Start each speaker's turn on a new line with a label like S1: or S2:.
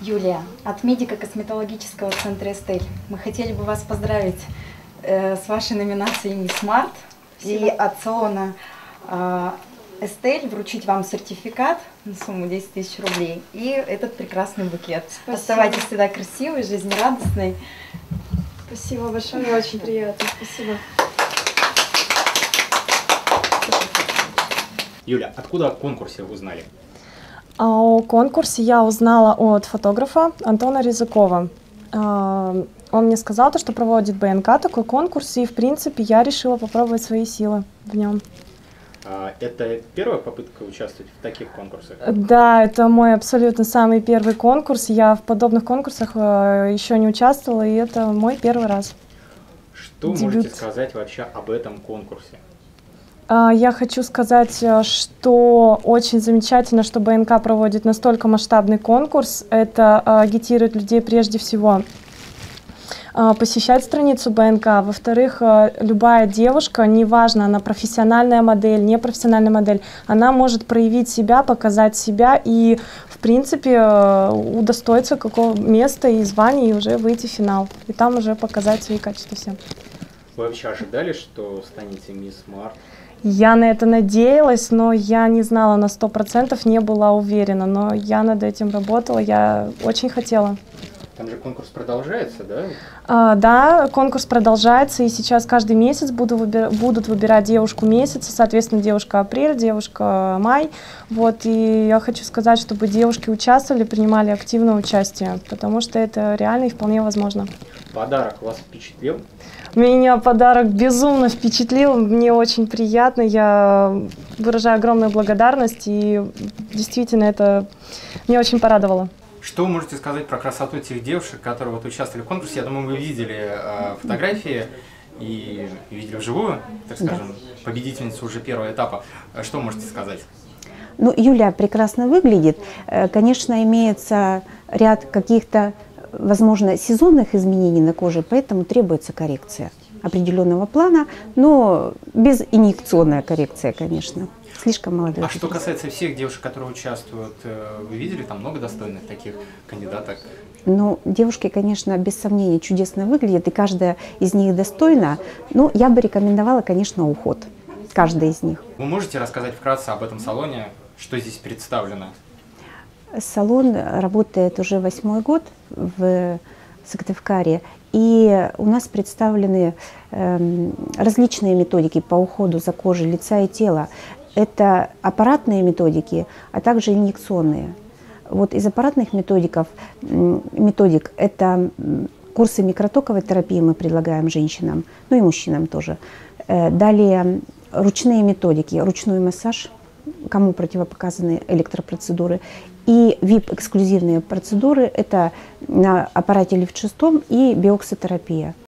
S1: Юлия, от медико-косметологического центра «Эстель» мы хотели бы вас поздравить с вашей номинацией «Мисс Март». И от салона «Эстель» вручить вам сертификат на сумму 10 тысяч рублей и этот прекрасный букет. Спасибо. Оставайтесь всегда красивой, жизнерадостной.
S2: Спасибо большое, мне очень приятно. Спасибо.
S3: Юля, откуда о конкурсе узнали?
S2: О конкурсе я узнала от фотографа Антона Рязакова. Он мне сказал, что проводит БНК такой конкурс, и в принципе я решила попробовать свои силы в нем.
S3: Это первая попытка участвовать в таких конкурсах?
S2: Да, это мой абсолютно самый первый конкурс. Я в подобных конкурсах еще не участвовала, и это мой первый раз.
S3: Что можете сказать вообще об этом конкурсе?
S2: Я хочу сказать, что очень замечательно, что БНК проводит настолько масштабный конкурс. Это агитирует людей прежде всего посещать страницу БНК. Во-вторых, любая девушка, неважно, она профессиональная модель, непрофессиональная модель, она может проявить себя, показать себя и, в принципе, удостоиться какого места и звания, и уже выйти в финал. И там уже показать свои качества всем.
S3: Вы вообще ожидали, что станете Мисс Март?
S2: Я на это надеялась, но я не знала на 100%, не была уверена, но я над этим работала, я очень хотела.
S3: Там же конкурс продолжается, да?
S2: Да, конкурс продолжается, и сейчас каждый месяц будут выбирать девушку месяца, соответственно, девушка апрель, девушка май. Вот, и я хочу сказать, чтобы девушки участвовали, принимали активное участие, потому что это реально и вполне возможно.
S3: Подарок вас впечатлил?
S2: Меня подарок безумно впечатлил, мне очень приятно, я выражаю огромную благодарность, и действительно это меня очень порадовало.
S3: Что вы можете сказать про красоту тех девушек, которые вот участвовали в конкурсе? Я думаю, вы видели фотографии и видели вживую, так скажем, победительницу уже первого этапа. Что можете сказать?
S4: Ну, Юля прекрасно выглядит. Конечно, имеется ряд каких-то, возможно, сезонных изменений на коже, поэтому требуется коррекция определенного плана, но без инъекционная коррекция, конечно. Слишком молодой.
S3: А что касается всех девушек, которые участвуют, вы видели там много достойных таких кандидаток?
S4: Ну, девушки, конечно, без сомнения чудесно выглядят, и каждая из них достойна. Но я бы рекомендовала, конечно, уход. Каждая из них.
S3: Вы можете рассказать вкратце об этом салоне, что здесь представлено?
S4: Салон работает уже 8-й год в Сыктывкаре, и у нас представлены различные методики по уходу за кожей лица и тела. Это аппаратные методики, а также инъекционные. Вот из аппаратных методик это курсы микротоковой терапии мы предлагаем женщинам, ну и мужчинам тоже. Далее ручные методики, ручной массаж, кому противопоказаны электропроцедуры, и VIP-эксклюзивные процедуры – это на аппарате лифт-6 и биокситерапия.